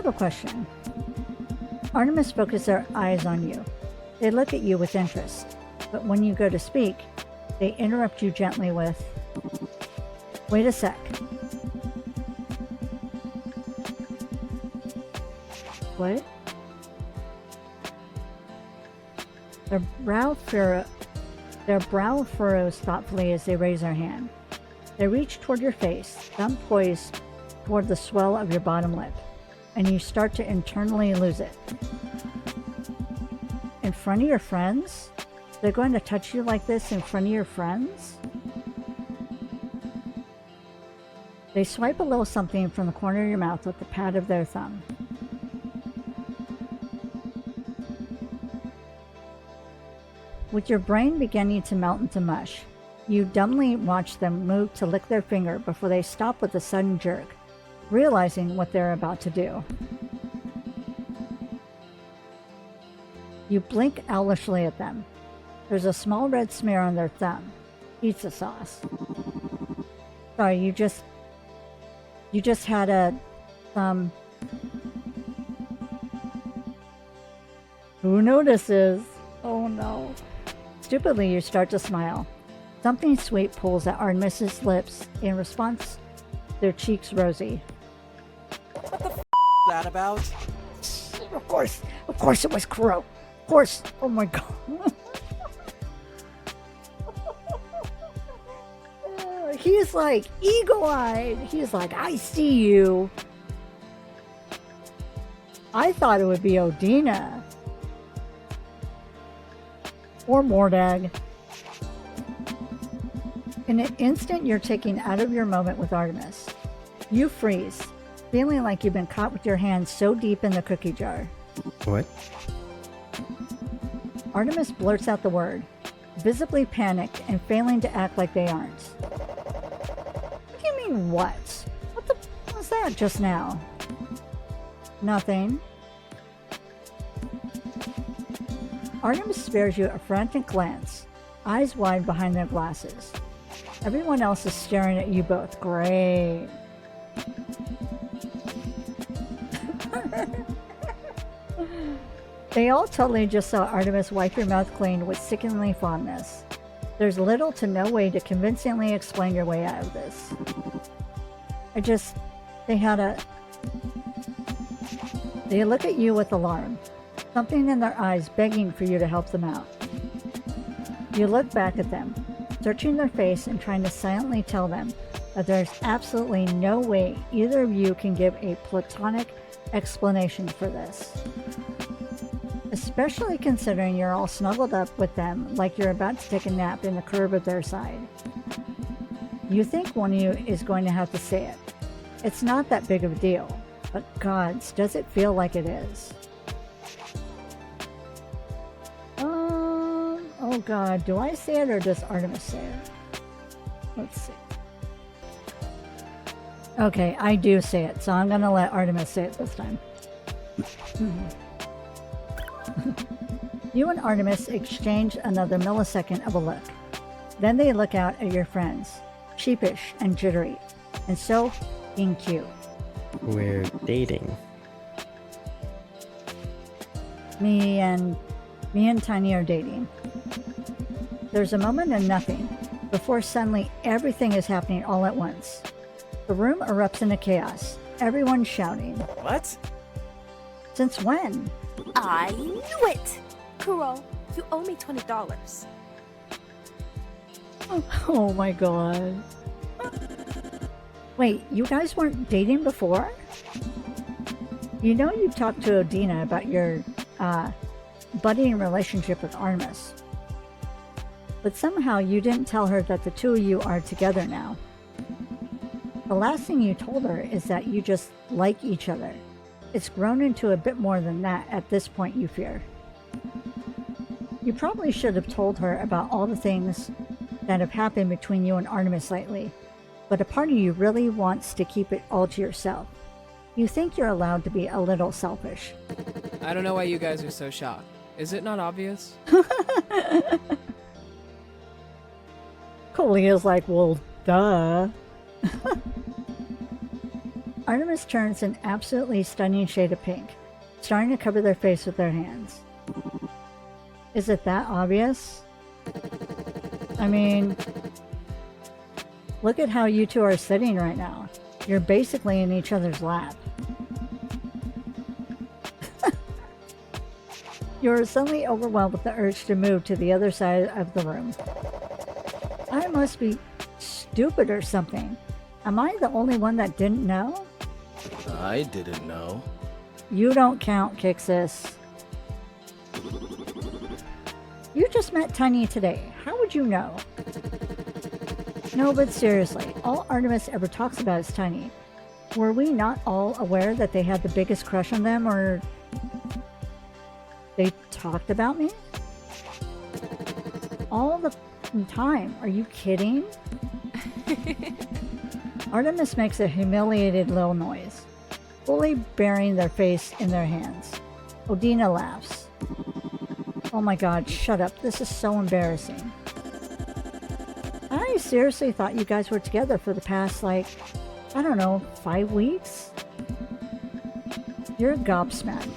a question. Artemis focuses their eyes on you. They look at you with interest, but when you go to speak, they interrupt you gently with, "Wait a sec." What? Their brow furrows thoughtfully as they raise their hand. They reach toward your face, thumb poised toward the swell of your bottom lip, and you start to internally lose it. In front of your friends? They're going to touch you like this in front of your friends? They swipe a little something from the corner of your mouth with the pad of their thumb. With your brain beginning to melt into mush, you dumbly watch them move to lick their finger before they stop with a sudden jerk, realizing what they're about to do. You blink owlishly at them. There's a small red smear on their thumb. Pizza sauce. Sorry, you just had a thumb. Who notices? Oh no. Stupidly, you start to smile. Something sweet pulls at Artemis's lips. In response, their cheeks rosy. What the f*** is that about? Of course it was Crow. Of course. Oh my god. He's like eagle-eyed. He's like, I see you. I thought it would be Odina. Or Mordag. In an instant, you're taken out of your moment with Artemis. You freeze, feeling like you've been caught with your hands so deep in the cookie jar. What? Artemis blurts out the word, visibly panicked and failing to act like they aren't. What do you mean, what? What the f was that just now? Nothing. Artemis spares you a frantic glance, eyes wide behind their glasses. Everyone else is staring at you both. Great. They all totally just saw Artemis wipe your mouth clean with sickeningly fondness. There's little to no way to convincingly explain your way out of this. They look at you with alarm, something in their eyes begging for you to help them out. You look back at them, searching their face and trying to silently tell them that there's absolutely no way either of you can give a platonic explanation for this. Especially considering you're all snuggled up with them like you're about to take a nap in the curve at their side. You think one of you is going to have to say it. It's not that big of a deal, but gods, does it feel like it is. Oh god, do I say it or does Artemis say it? Let's see. Okay, I do say it, so I'm gonna let Artemis say it this time. You and Artemis exchange another millisecond of a look. Then they look out at your friends, sheepish and jittery, and so being cute. We're dating. Me and Tiny are dating. There's a moment of nothing, before suddenly everything is happening all at once. The room erupts into chaos, everyone shouting. What? Since when? I knew it! Kuro, you owe me $20. Oh my god. Wait, you guys weren't dating before? You know you've talked to Odina about your, budding relationship with Artemis. But somehow you didn't tell her that the two of you are together now. The last thing you told her is that you just like each other. It's grown into a bit more than that at this point, you fear. You probably should have told her about all the things that have happened between you and Artemis lately, but a part of you really wants to keep it all to yourself. You think you're allowed to be a little selfish. I don't know why you guys are so shocked. Is it not obvious? Coley is like, well, duh. Artemis turns an absolutely stunning shade of pink, starting to cover their face with their hands. Is it that obvious? I mean, look at how you two are sitting right now. You're basically in each other's lap. You're suddenly overwhelmed with the urge to move to the other side of the room. I must be stupid or something. Am I the only one that didn't know? I didn't know. You don't count, Kixis. You just met Tiny today. How would you know? No, but seriously, all Artemis ever talks about is Tiny. Were we not all aware that they had the biggest crush on them, or they talked about me? All the time. Are you kidding? Artemis makes a humiliated little noise, fully burying their face in their hands. Odina laughs. Oh my god, shut up. This is so embarrassing. I seriously thought you guys were together for the past, like, I don't know, 5 weeks? You're gobsmacked.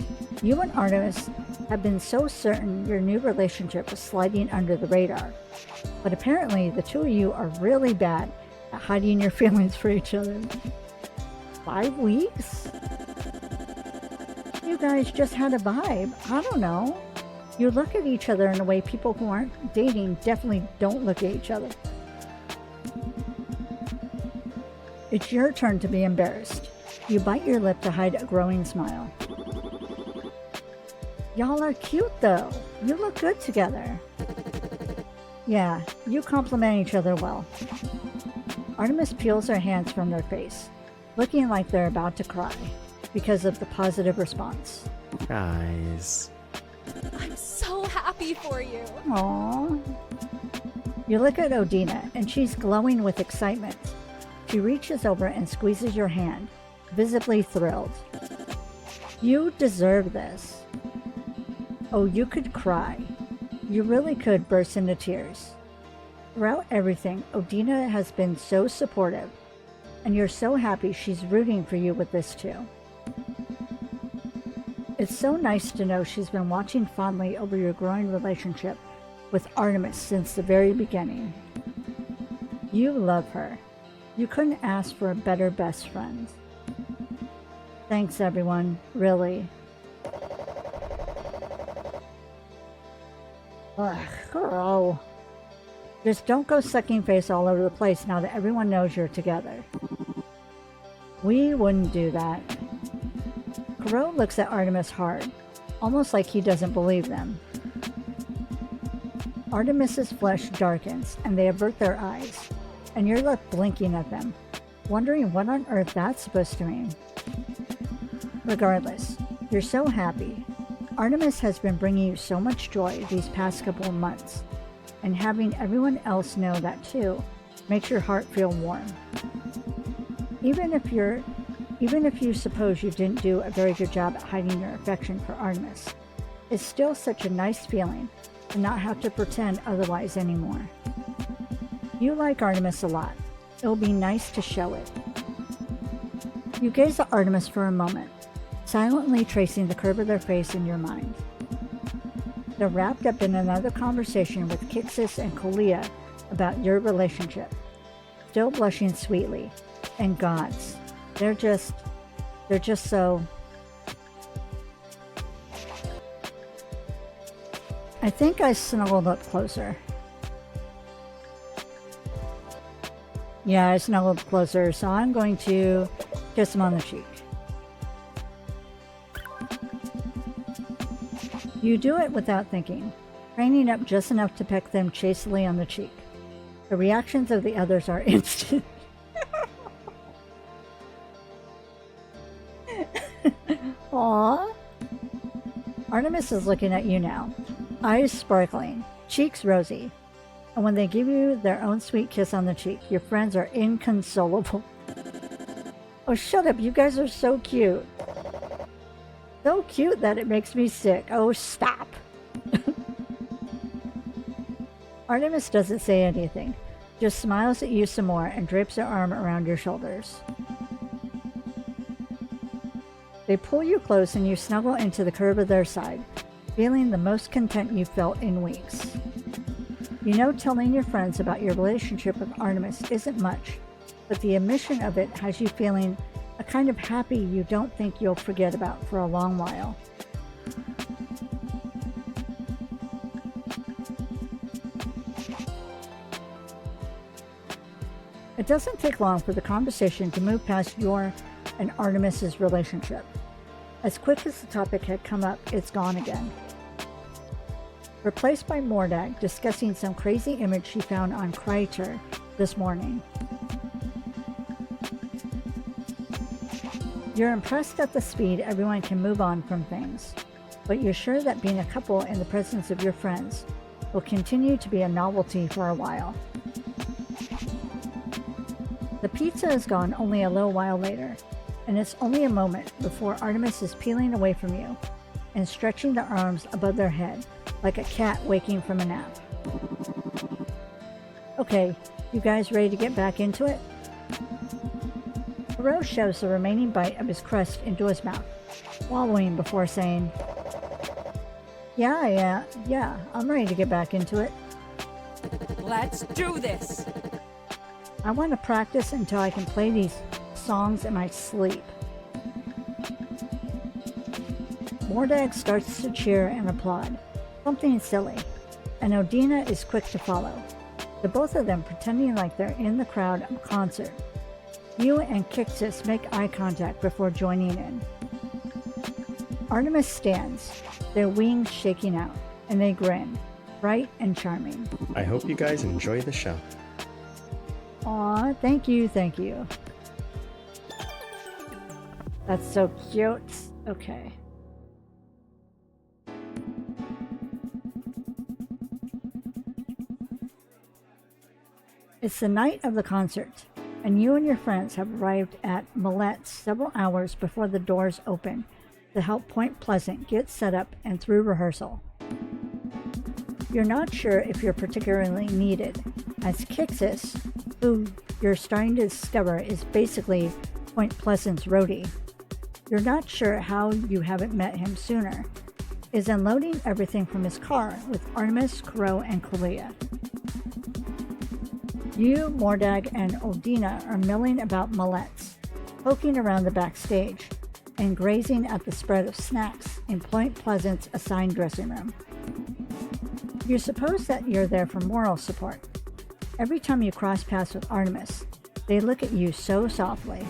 You and Artemis have been so certain your new relationship was sliding under the radar. But apparently the two of you are really bad at hiding your feelings for each other. 5 weeks? You guys just had a vibe. I don't know. You look at each other in a way people who aren't dating definitely don't look at each other. It's your turn to be embarrassed. You bite your lip to hide a growing smile. Y'all are cute though. You look good together. Yeah, you complement each other well. Artemis peels her hands from their face, looking like they're about to cry because of the positive response. Guys. I'm so happy for you. Aww. You look at Odina, and she's glowing with excitement. She reaches over and squeezes your hand, visibly thrilled. You deserve this. Oh, you could cry. You really could burst into tears. Throughout everything, Odina has been so supportive, and you're so happy she's rooting for you with this too. It's so nice to know she's been watching fondly over your growing relationship with Artemis since the very beginning. You love her. You couldn't ask for a better best friend. Thanks, everyone. Really. Ugh, girl. Just don't go sucking face all over the place now that everyone knows you're together. We wouldn't do that. Kuro looks at Artemis hard, almost like he doesn't believe them. Artemis's flesh darkens, and they avert their eyes, and you're left blinking at them, wondering what on earth that's supposed to mean. Regardless, you're so happy. Artemis has been bringing you so much joy these past couple of months, and having everyone else know that too makes your heart feel warm. Even if you suppose you didn't do a very good job at hiding your affection for Artemis, it's still such a nice feeling to not have to pretend otherwise anymore. You like Artemis a lot. It'll be nice to show it. You gaze at Artemis for a moment, silently tracing the curve of their face in your mind. They're wrapped up in another conversation with Kixis and Kolia about your relationship, still blushing sweetly. And gods, they're just so... I think I snuggled up closer. Yeah, I snuggled closer, so I'm going to kiss him on the cheek. You do it without thinking, craning up just enough to peck them chastely on the cheek. The reactions of the others are instant. Aww. Artemis is looking at you now, eyes sparkling, cheeks rosy. And when they give you their own sweet kiss on the cheek, your friends are inconsolable. Oh, shut up. You guys are so cute. So cute that it makes me sick. Oh, stop. Artemis doesn't say anything, just smiles at you some more and drapes her arm around your shoulders. They pull you close and you snuggle into the curve of their side, feeling the most content you've felt in weeks. You know telling your friends about your relationship with Artemis isn't much, but the omission of it has you feeling a kind of happy you don't think you'll forget about for a long while. It doesn't take long for the conversation to move past your and Artemis's relationship. As quick as the topic had come up, it's gone again. Replaced by Mordag discussing some crazy image she found on Cryptid this morning. You're impressed at the speed everyone can move on from things, but you're sure that being a couple in the presence of your friends will continue to be a novelty for a while. The pizza is gone only a little while later, and it's only a moment before Artemis is peeling away from you and stretching the arms above their head like a cat waking from a nap. Okay, you guys ready to get back into it? Rose shoves the remaining bite of his crust into his mouth, swallowing before saying, Yeah, I'm ready to get back into it. Let's do this! I want to practice until I can play these songs in my sleep. Mordag starts to cheer and applaud, something silly, and Odina is quick to follow, the both of them pretending like they're in the crowd of a concert. You and Kixis make eye contact before joining in. Artemis stands, their wings shaking out, and they grin, bright and charming. I hope you guys enjoy the show. Aw, thank you. That's so cute. Okay. It's the night of the concert, and you and your friends have arrived at Millette's several hours before the doors open to help Point Pleasant get set up and through rehearsal. You're not sure if you're particularly needed, as Kixis, who you're starting to discover is basically Point Pleasant's roadie, you're not sure how you haven't met him sooner, is unloading everything from his car with Artemis, Crow, and Kalia. You, Mordag, and Odina are milling about Millette's, poking around the backstage, and grazing at the spread of snacks in Point Pleasant's assigned dressing room. You suppose that you're there for moral support. Every time you cross paths with Artemis, they look at you so softly.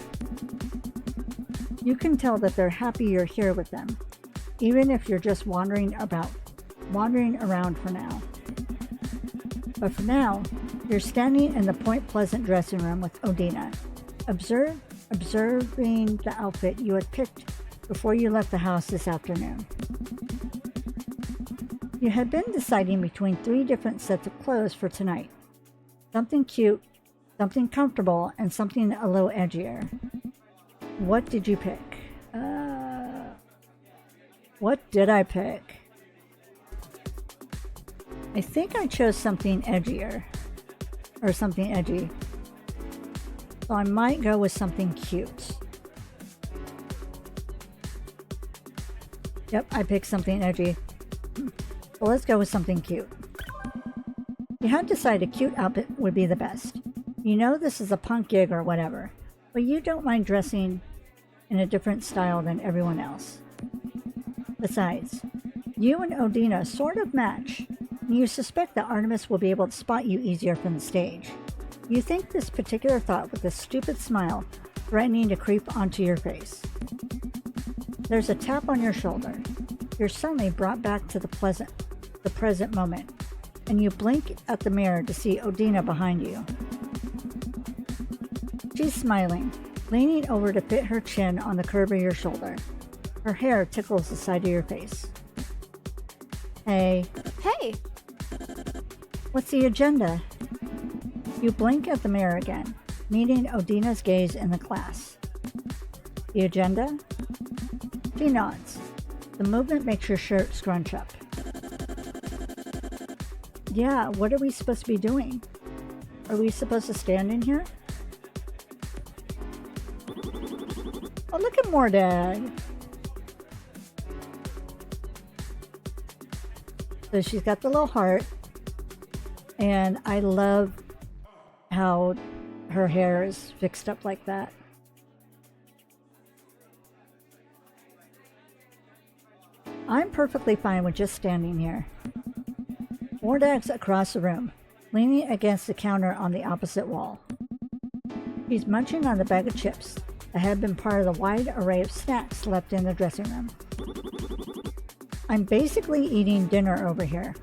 You can tell that they're happy you're here with them, even if you're just wandering around for now. But for now, you're standing in the Point Pleasant dressing room with Odina, observing the outfit you had picked before you left the house this afternoon. You had been deciding between 3 different sets of clothes for tonight. Something cute, something comfortable, and something a little edgier. What did you pick? What did I pick? I think I chose something edgier. Or something edgy. So I might go with something cute. Yep, I picked something edgy. So let's go with something cute. You had decided a cute outfit would be the best. You know this is a punk gig or whatever, but you don't mind dressing in a different style than everyone else. Besides, you and Odina sort of match, and you suspect that Artemis will be able to spot you easier from the stage. You think this particular thought with a stupid smile threatening to creep onto your face. There's a tap on your shoulder. You're suddenly brought back to the present moment, and you blink at the mirror to see Odina behind you. She's smiling, leaning over to fit her chin on the curve of your shoulder. Her hair tickles the side of your face. Hey. Hey! What's the agenda? You blink at the mirror again, meeting Odina's gaze in the class. The agenda? She nods. The movement makes your shirt scrunch up. Yeah, what are we supposed to be doing? Are we supposed to stand in here? Oh, look at Mordag. So she's got the little heart, and I love how her hair is fixed up like that. I'm perfectly fine with just standing here. Mordag's across the room, leaning against the counter on the opposite wall. He's munching on the bag of chips that had been part of the wide array of snacks left in the dressing room. I'm basically eating dinner over here.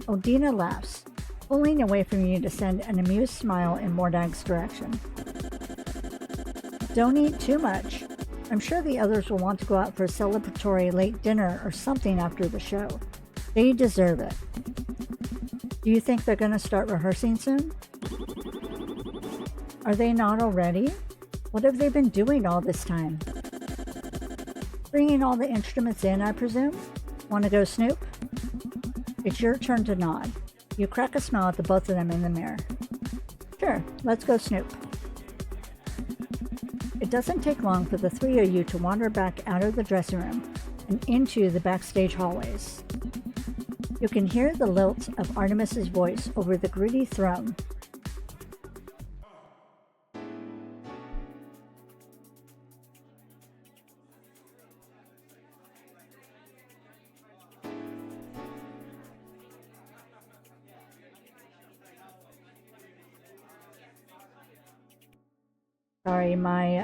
Odina laughs, pulling away from you to send an amused smile in Mordag's direction. Don't eat too much. I'm sure the others will want to go out for a celebratory late dinner or something after the show. They deserve it. Do you think they're going to start rehearsing soon? Are they not already? What have they been doing all this time? Bringing all the instruments in, I presume? Want to go snoop? It's your turn to nod. You crack a smile at the both of them in the mirror. Sure, let's go snoop. It doesn't take long for the three of you to wander back out of the dressing room and into the backstage hallways. You can hear the lilt of Artemis's voice over the gritty thrum. Sorry, my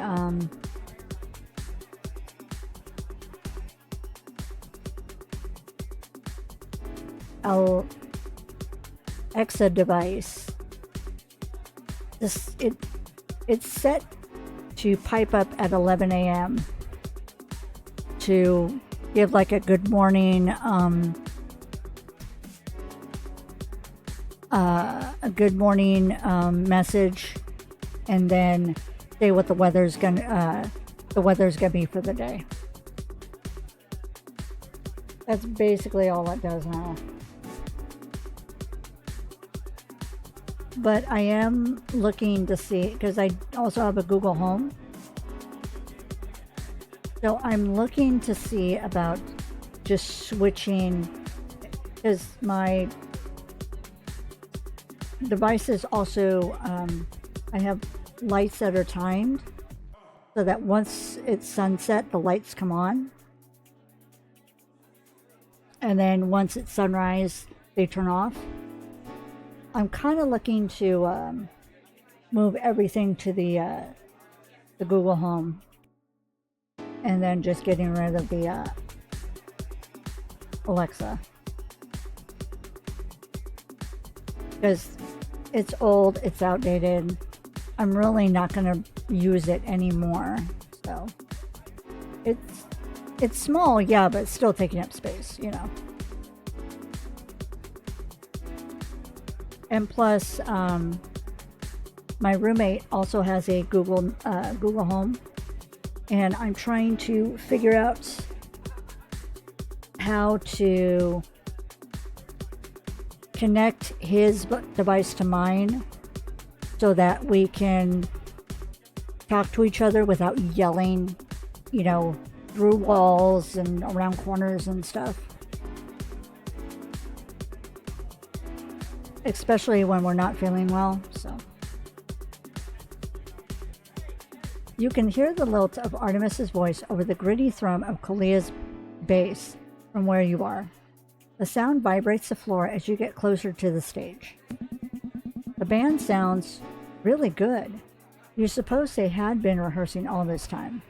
Alexa device. It's set to pipe up at 11 a.m. to give like a good morning message, and then say what the weather's gonna be for the day. That's basically all it does now. But I am looking to see, because I also have a Google Home. So I'm looking to see about just switching, because my devices also, I have lights that are timed so that once it's sunset, the lights come on. And then once it's sunrise, they turn off. I'm kind of looking to move everything to the Google Home, and then just getting rid of the Alexa, because it's old, it's outdated. I'm really not going to use it anymore. So it's small, yeah, but it's still taking up space, you know. And plus, my roommate also has a Google Home, and I'm trying to figure out how to connect his device to mine so that we can talk to each other without yelling, you know, through walls and around corners and stuff. Especially when we're not feeling well, so. You can hear the lilt of Artemis's voice over the gritty thrum of Kalia's bass from where you are. The sound vibrates the floor as you get closer to the stage. The band sounds really good. You suppose they had been rehearsing all this time.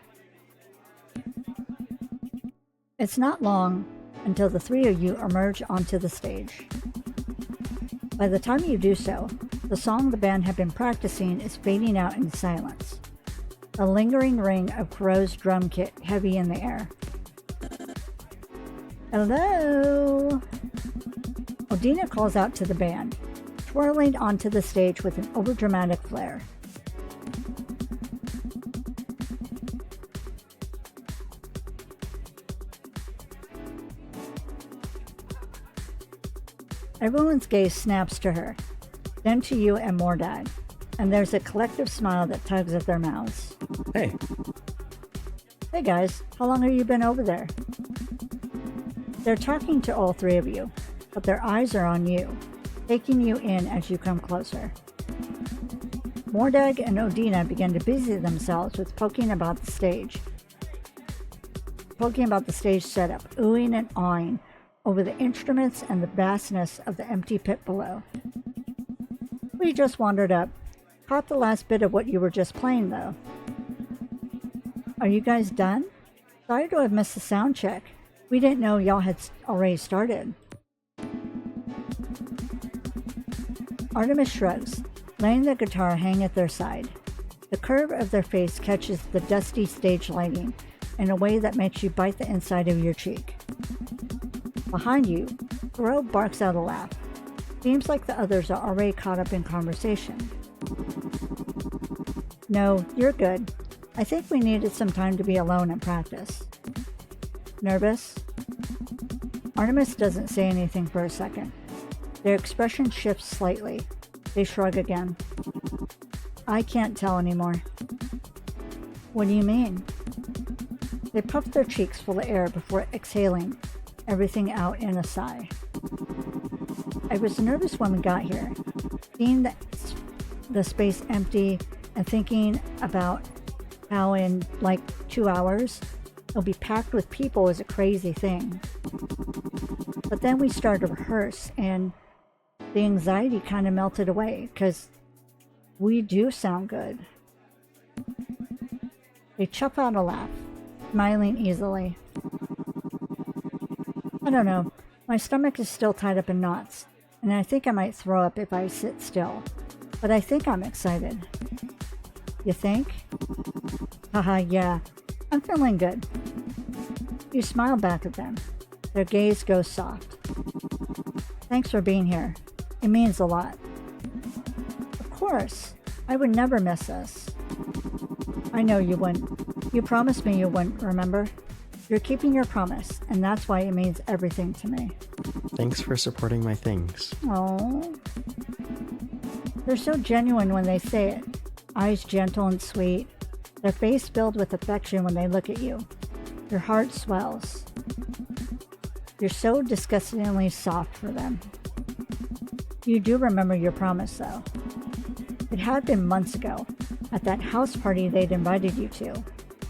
It's not long until the three of you emerge onto the stage. By the time you do so, the song the band had been practicing is fading out in silence. A lingering ring of Kuro's drum kit heavy in the air. Hello! Odina calls out to the band, twirling onto the stage with an overdramatic flair. Everyone's gaze snaps to her, then to you and Mordag, and there's a collective smile that tugs at their mouths. Hey, Hey guys, how long have you been over there? They're talking to all three of you, but their eyes are on you, taking you in as you come closer. Mordag and Odina begin to busy themselves with poking about the stage setup, oohing and awing over the instruments and the vastness of the empty pit below. We just wandered up, caught the last bit of what you were just playing though. Are you guys done? Sorry to have missed the sound check. We didn't know y'all had already started. Artemis shrugs, letting the guitar hang at their side. The curve of their face catches the dusty stage lighting in a way that makes you bite the inside of your cheek. Behind you, Thoreau barks out a laugh. Seems like the others are already caught up in conversation. No, you're good. I think we needed some time to be alone and practice. Nervous? Artemis doesn't say anything for a second. Their expression shifts slightly. They shrug again. I can't tell anymore. What do you mean? They puff their cheeks full of air before exhaling everything out in a sigh. I was nervous when we got here, seeing the space empty and thinking about how in like 2 hours it'll be packed with people is a crazy thing. But then we started to rehearse and the anxiety kind of melted away because we do sound good. They chuff out a laugh, smiling easily. I don't know, my stomach is still tied up in knots, and I think I might throw up if I sit still, but I think I'm excited. You think? Haha, yeah, I'm feeling good. You smile back at them. Their gaze goes soft. Thanks for being here. It means a lot. Of course, I would never miss this. I know you wouldn't. You promised me you wouldn't, remember? You're keeping your promise, and that's why it means everything to me. Thanks for supporting my things. Oh, they're so genuine when they say it. Eyes gentle and sweet. Their face filled with affection when they look at you. Your heart swells. You're so disgustingly soft for them. You do remember your promise, though. It had been months ago, at that house party they'd invited you to.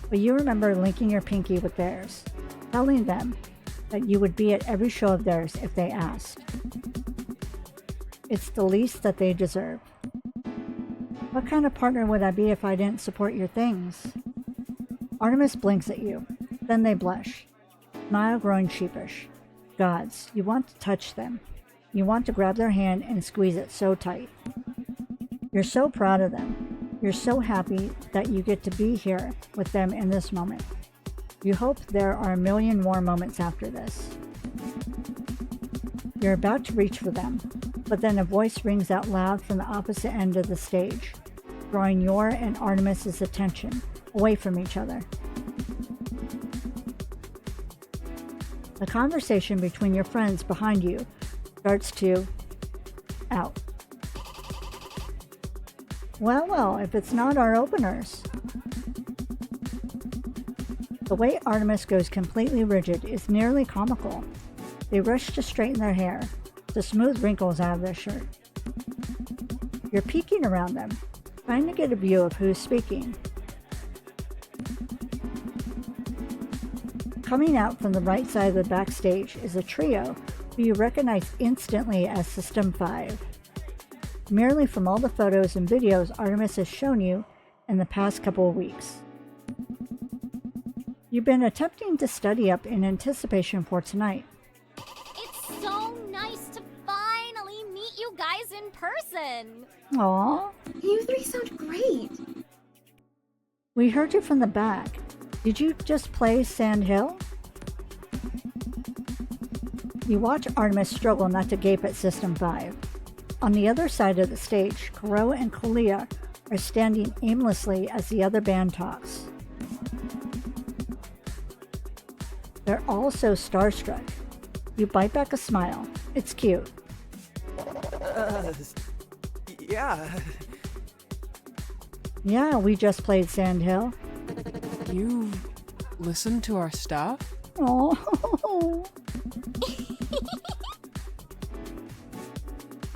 But you remember linking your pinky with theirs, telling them that you would be at every show of theirs if they asked. It's the least that they deserve. What kind of partner would I be if I didn't support your things? Artemis blinks at you, then they blush, smile growing sheepish. Gods, you want to touch them. You want to grab their hand and squeeze it so tight. You're so proud of them. You're so happy that you get to be here with them in this moment. You hope there are a million more moments after this. You're about to reach for them, but then a voice rings out loud from the opposite end of the stage, drawing your and Artemis's attention away from each other. The conversation between your friends behind you starts to out. Well, if it's not our openers. The way Artemis goes completely rigid is nearly comical. They rush to straighten their hair, to smooth wrinkles out of their shirt. You're peeking around them, trying to get a view of who's speaking. Coming out from the right side of the backstage is a trio who you recognize instantly as System 5. Merely from all the photos and videos Artemis has shown you in the past couple of weeks. You've been attempting to study up in anticipation for tonight. It's so nice to finally meet you guys in person. Aww. You three sound great. We heard you from the back. Did you just play Sand Hill? You watch Artemis struggle not to gape at System 5. On the other side of the stage, Kuro and Kalia are standing aimlessly as the other band talks. They're all so starstruck. You bite back a smile. It's cute. Yeah. Yeah, we just played Sand Hill. You listen to our stuff? Oh,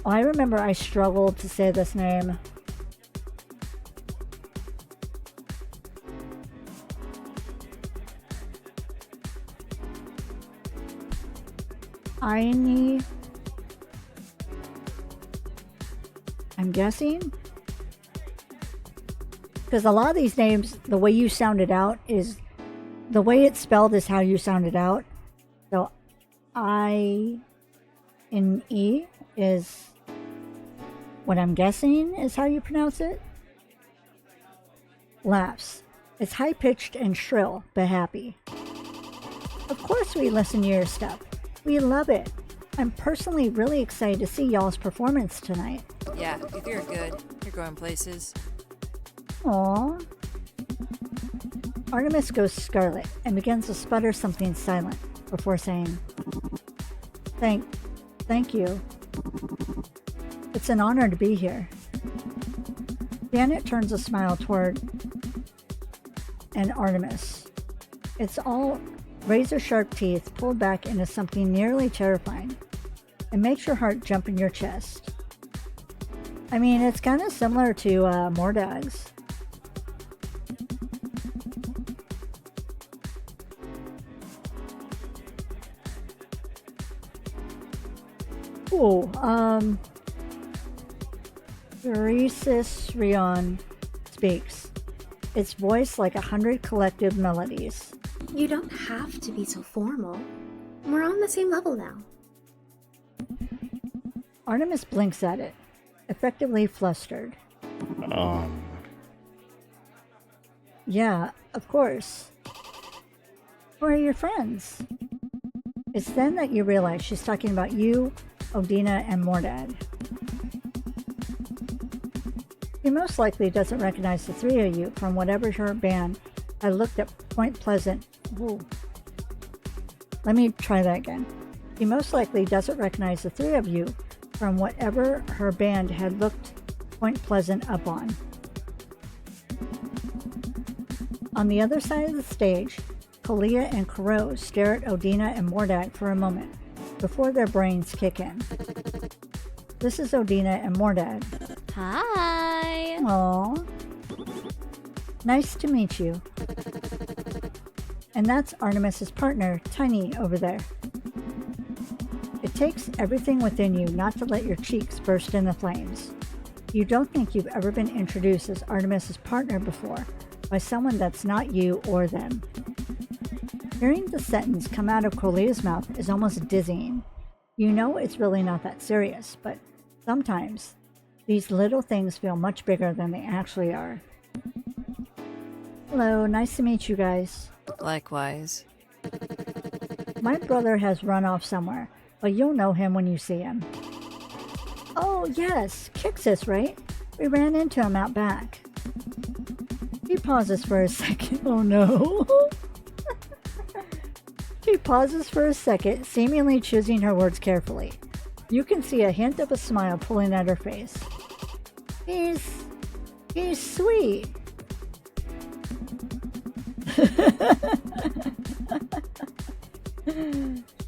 Oh, I remember I struggled to say this name. Aini. I'm guessing. Because a lot of these names, the way you sound it out is, the way it's spelled is how you sound it out. So I-N-E is what I'm guessing is how you pronounce it. Laughs. It's high-pitched and shrill, but happy. Of course we listen to your stuff. We love it. I'm personally really excited to see y'all's performance tonight. Yeah, if you're good, you're going places. Aww. Artemis goes scarlet and begins to sputter something silent before saying, Thank you. It's an honor to be here. Janet turns a smile toward an Artemis. It's all razor-sharp teeth pulled back into something nearly terrifying. It makes your heart jump in your chest. I mean, it's kind of similar to Mordag's. Ooh, Euresis Rion speaks. Its voice like 100 collective melodies. You don't have to be so formal. We're on the same level now. Artemis blinks at it, effectively flustered. Yeah, of course. Who are your friends? It's then that you realize she's talking about you, Odina, and Mordad. She most likely doesn't recognize the three of you from whatever her band had looked at Point Pleasant. Ooh. Let me try that again. She most likely doesn't recognize the three of you from whatever her band had looked Point Pleasant up on. On the other side of the stage, Kalia and Kuro stare at Odina and Mordag for a moment before their brains kick in. This is Odina and Mordag. Hi. Aww. Nice to meet you. And that's Artemis's partner, Tiny, over there. It takes everything within you not to let your cheeks burst into flames. You don't think you've ever been introduced as Artemis's partner before by someone that's not you or them. Hearing the sentence come out of Kolia's mouth is almost dizzying. You know it's really not that serious, but sometimes these little things feel much bigger than they actually are. Hello, nice to meet you guys. Likewise. My brother has run off somewhere, but you'll know him when you see him. Oh, yes, Kixis, right? We ran into him out back. He pauses for a second. Oh no. She pauses for a second, seemingly choosing her words carefully. You can see a hint of a smile pulling at her face. He's sweet.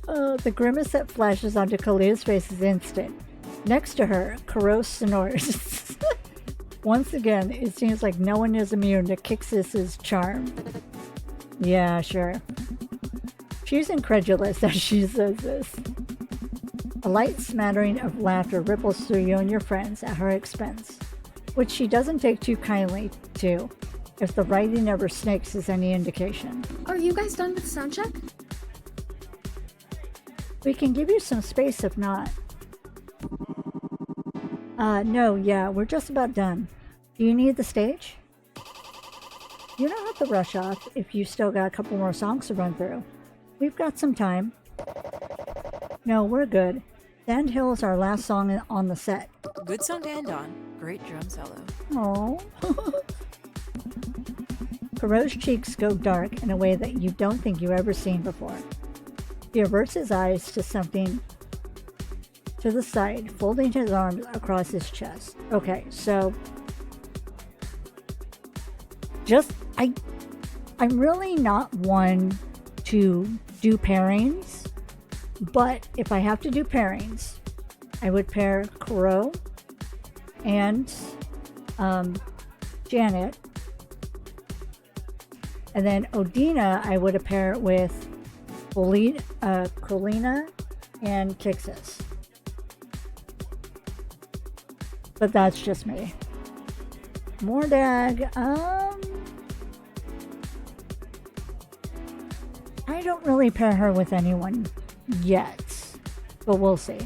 Oh, the grimace that flashes onto Kalia's face is instant. Next to her, Kuro snores. Once again, it seems like no one is immune to Kixis's charm. Yeah, sure. She's incredulous as she says this. A light smattering of laughter ripples through you and your friends at her expense, which she doesn't take too kindly to, if the writing of her snakes is any indication. Are you guys done with sound check? We can give you some space if not. No, yeah, we're just about done. Do you need the stage? You don't have to rush off if you still got a couple more songs to run through. We've got some time. No, we're good. Sand Hill is our last song on the set. Good song to end on. Great drum solo. Oh. Kuro's cheeks go dark in a way that you don't think you've ever seen before. He averts his eyes to something to the side, folding his arms across his chest. Okay, so I'm really not one to do pairings, but if I have to do pairings, I would pair Kuro and Janet. And then Odina, I would pair with Colina and Kixis. But that's just me. Mordag, I don't really pair her with anyone yet, but we'll see.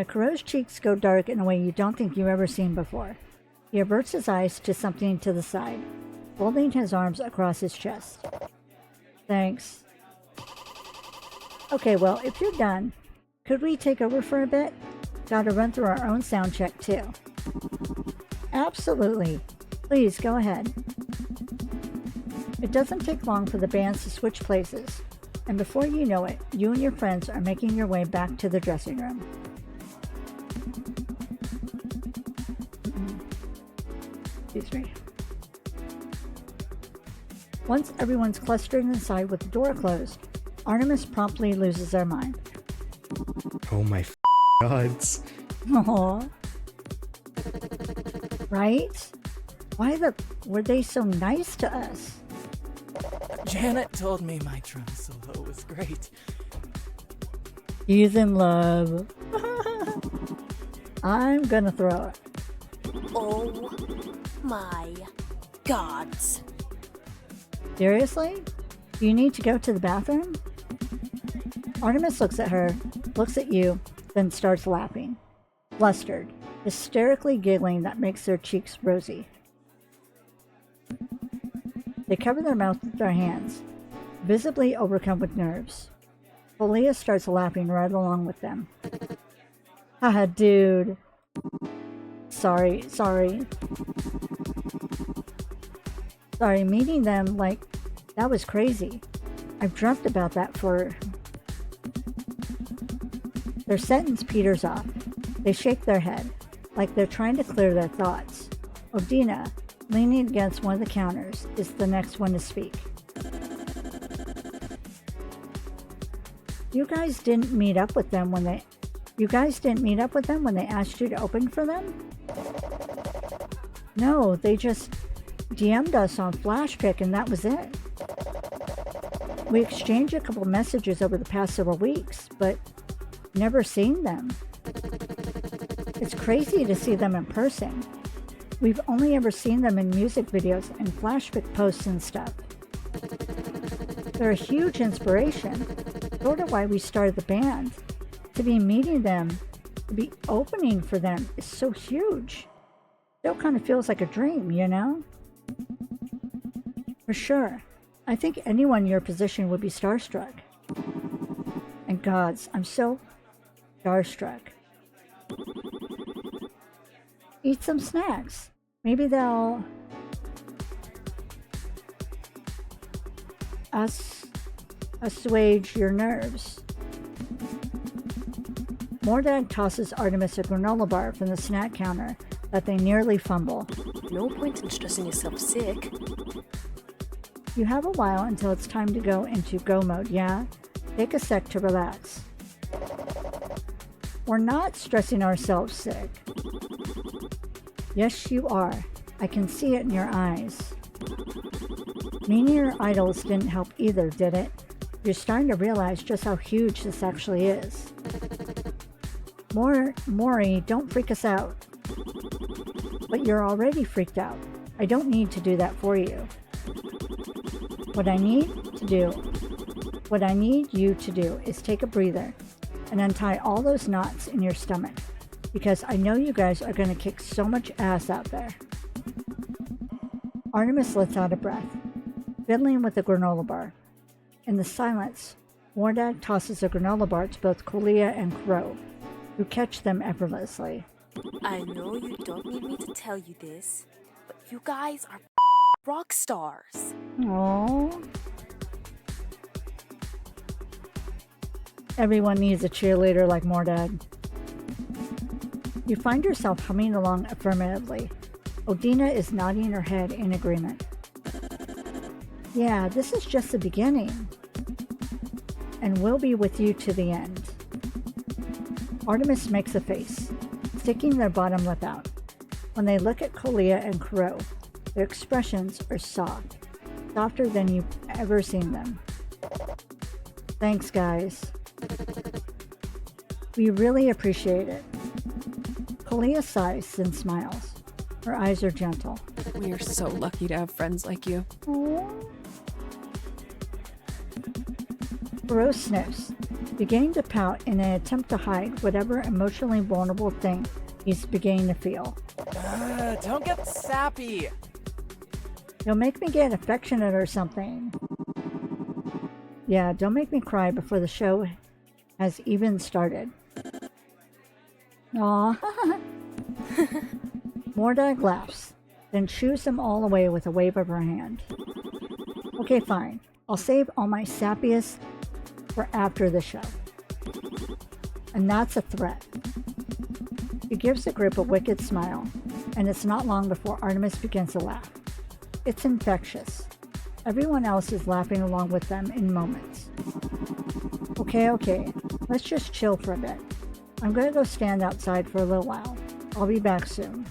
Kuro's cheeks go dark in a way you don't think you've ever seen before. He averts his eyes to something to the side, folding his arms across his chest. Thanks. Okay, well, if you're done, could we take over for a bit? Gotta run through our own sound check, too. Absolutely. Please, go ahead. It doesn't take long for the bands to switch places, and before you know it, you and your friends are making your way back to the dressing room. Excuse me. Once everyone's clustering inside with the door closed, Artemis promptly loses their mind. Oh my gods. Aww. Right? Why were they so nice to us? Janet told me my drum solo was great. He's in love. I'm gonna throw it. Oh my gods. Seriously? Do you need to go to the bathroom? Artemis looks at her, looks at you, then starts laughing. Flustered, hysterically giggling that makes their cheeks rosy. They cover their mouth with their hands, visibly overcome with nerves. Folia starts laughing right along with them. Haha, dude. Sorry. Sorry, meeting them, like, that was crazy. I've dreamt about that for... Their sentence peters off. They shake their head, like they're trying to clear their thoughts. Odina, leaning against one of the counters, is the next one to speak. You guys didn't meet up with them when they asked you to open for them? No, they just DM'd us on Flashpick and that was it. We exchanged a couple messages over the past several weeks, but never seen them. It's crazy to see them in person. We've only ever seen them in music videos and Flashpick posts and stuff. They're a huge inspiration, sort of why we started the band. To be meeting them, to be opening for them is so huge. Still kind of feels like a dream, you know? For sure. I think anyone in your position would be starstruck. And gods, I'm so starstruck. Eat some snacks. Maybe they'll assuage your nerves. Mordag tosses Artemis a granola bar from the snack counter that they nearly fumble. No point in stressing yourself sick. You have a while until it's time to go into go mode, yeah? Take a sec to relax. We're not stressing ourselves sick. Yes, you are. I can see it in your eyes. Meeting your idols didn't help either, did it? You're starting to realize just how huge this actually is. Mori, don't freak us out. But you're already freaked out. I don't need to do that for you. What I need you to do is take a breather and untie all those knots in your stomach, because I know you guys are going to kick so much ass out there. Artemis lets out a breath, fiddling with the granola bar. In the silence, Mordag tosses a granola bar to both Kolia and Crow, who catch them effortlessly. I know you don't need me to tell you this, but you guys are rock stars. Aww. Everyone needs a cheerleader like Mordag. You find yourself humming along affirmatively. Odina is nodding her head in agreement. Yeah, this is just the beginning. And we'll be with you to the end. Artemis makes a face, sticking their bottom lip out. When they look at Kalia and Crow, their expressions are soft, softer than you've ever seen them. Thanks, guys. We really appreciate it. Kalia sighs and smiles. Her eyes are gentle. We are so lucky to have friends like you. Crow sniffs, beginning to pout in an attempt to hide whatever emotionally vulnerable thing he's beginning to feel. Don't get sappy. You'll make me get affectionate or something. Yeah, don't make me cry before the show has even started. Aw. Mordag laughs, then shoos them all away with a wave of her hand. Okay, fine. I'll save all my sappiest for after the show. And that's a threat. She gives the group a wicked smile, and it's not long before Artemis begins to laugh. It's infectious. Everyone else is laughing along with them in moments. Okay, let's just chill for a bit. I'm gonna go stand outside for a little while. I'll be back soon.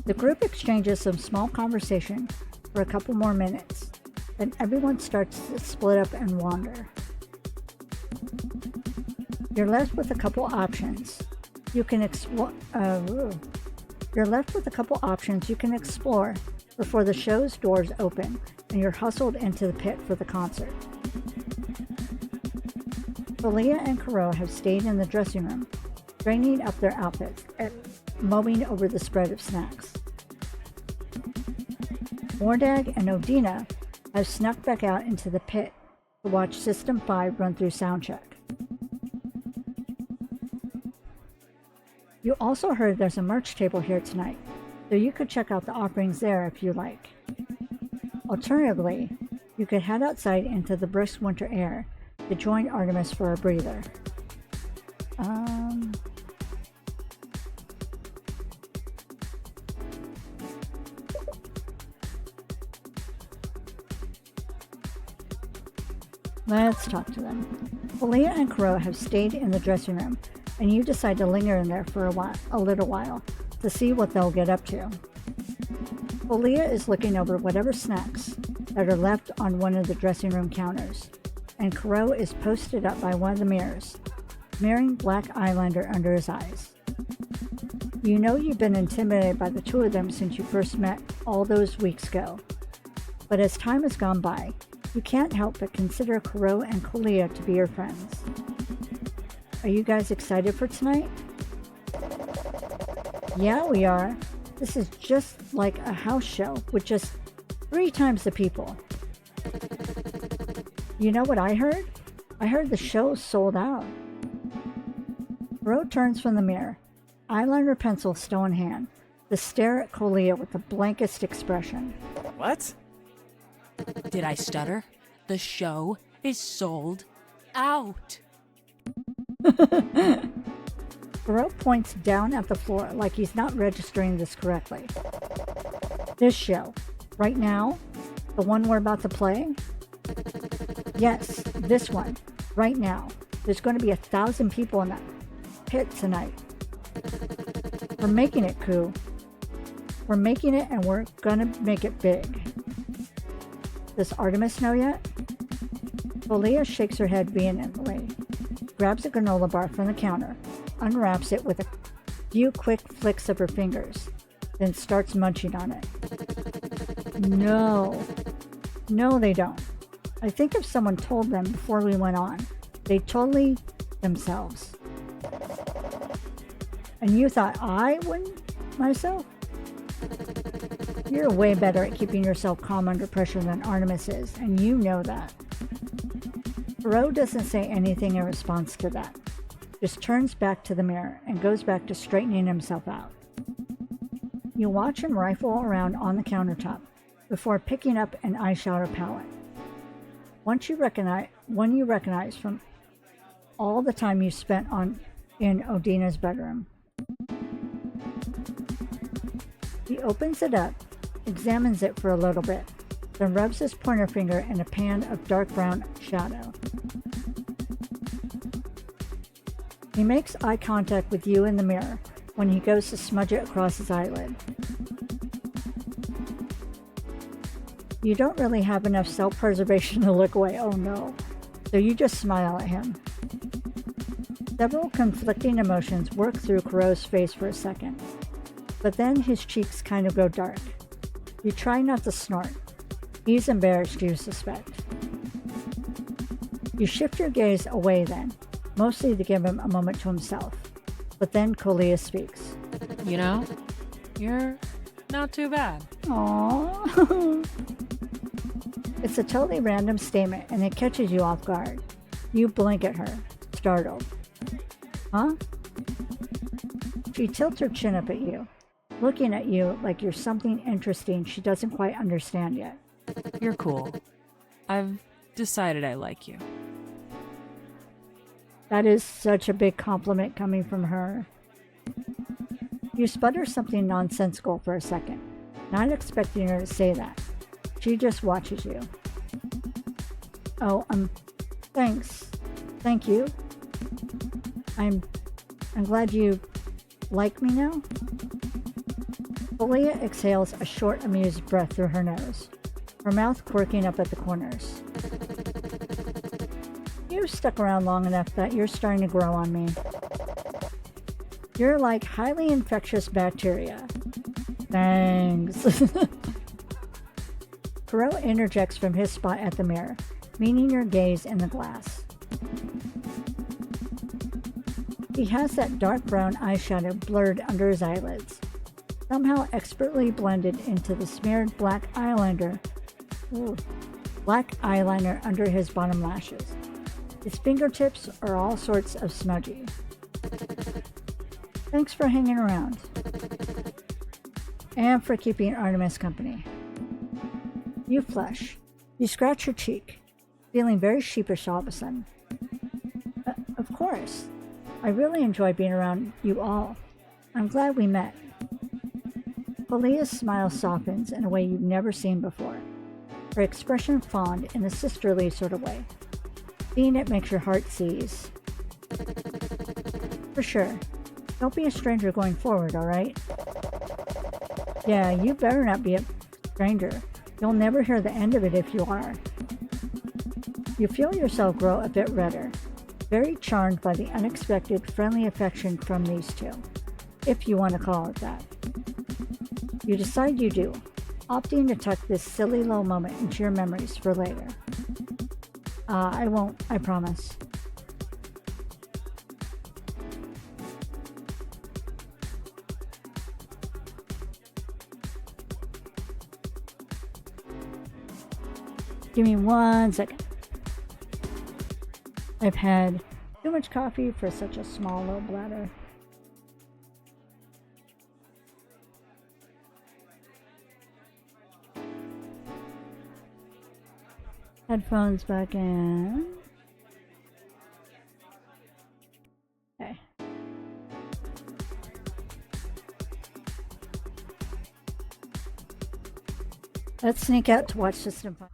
The group exchanges some small conversation for a couple more minutes, then everyone starts to split up and wander. You're left with a couple options. You can explore. You're left with a couple options you can explore before the show's doors open and you're hustled into the pit for the concert. Kalia and Kuro have stayed in the dressing room, straining up their outfits and mowing over the spread of snacks. Mordag and Odina have snuck back out into the pit to watch System 5 run through soundcheck. You also heard there's a merch table here tonight, so you could check out the offerings there if you like. Alternatively, you could head outside into the brisk winter air to join Artemis for a breather. Let's talk to them. Kalia and Kuro have stayed in the dressing room, and you decide to linger in there for a little while to see what they'll get up to. Kalia is looking over whatever snacks that are left on one of the dressing room counters, and Kuro is posted up by one of the mirrors, smearing black eyeliner under his eyes. You know you've been intimidated by the two of them since you first met all those weeks ago, but as time has gone by, you can't help but consider Kuro and Kalia to be your friends. Are you guys excited for tonight? Yeah, we are. This is just like a house show with just 3 times the people. You know what I heard? I heard the show's sold out. Kuro turns from the mirror, eyeliner pencil still in hand, to stare at Kalia with the blankest expression. What? Did I stutter? The show is sold out. Kuro points down at the floor like he's not registering this correctly. This show, right now, the one we're about to play? Yes, this one, right now. There's going to be 1,000 people in that pit tonight. We're making it, Koo. We're making it, and we're gonna make it big. Does Artemis know yet? Kalia shakes her head vehemently, grabs a granola bar from the counter, unwraps it with a few quick flicks of her fingers, then starts munching on it. No, they don't. I think if someone told them before we went on, they'd totally themselves. And you thought I wouldn't myself? You're way better at keeping yourself calm under pressure than Artemis is, and you know that. Kuro doesn't say anything in response to that, just turns back to the mirror and goes back to straightening himself out. You watch him rifle around on the countertop before picking up an eyeshadow palette. One you recognize from all the time you spent in Odina's bedroom. He opens it up, examines it for a little bit, then rubs his pointer finger in a pan of dark brown shadow. He makes eye contact with you in the mirror when he goes to smudge it across his eyelid. You don't really have enough self-preservation to look away, oh no, so you just smile at him. Several conflicting emotions work through Kuro's face for a second, but then his cheeks kind of go dark. You try not to snort. He's embarrassed, you suspect. You shift your gaze away then, mostly to give him a moment to himself. But then Kolia speaks. You know, you're not too bad. Aww. It's a totally random statement and it catches you off guard. You blink at her, startled. Huh? She tilts her chin up at you, looking at you like you're something interesting she doesn't quite understand yet. You're cool. I've decided I like you. That is such a big compliment coming from her. You sputter something nonsensical for a second, not expecting her to say that. She just watches you. Oh, thanks. Thank you. I'm glad you like me now. Kolia exhales a short, amused breath through her nose, her mouth quirking up at the corners. You've stuck around long enough that you're starting to grow on me. You're like highly infectious bacteria. Thanks. Kuro interjects from his spot at the mirror, meeting your gaze in the glass. He has that dark brown eyeshadow blurred under his eyelids, somehow expertly blended into the smeared black eyeliner under his bottom lashes. His fingertips are all sorts of smudgy. Thanks for hanging around. And for keeping Artemis company. You flush. You scratch your cheek, feeling very sheepish all of a sudden. Of course. I really enjoy being around you all. I'm glad we met. Kolia's smile softens in a way you've never seen before, her expression fond in a sisterly sort of way. Seeing it makes your heart seize. For sure. Don't be a stranger going forward, alright? Yeah, you better not be a stranger. You'll never hear the end of it if you are. You feel yourself grow a bit redder, very charmed by the unexpected friendly affection from these two, if you want to call it that. You decide you do, opting to tuck this silly little moment into your memories for later. I won't, I promise. Give me 1 second. I've had too much coffee for such a small little bladder. Headphones back in. Okay. Let's sneak out to watch System 5.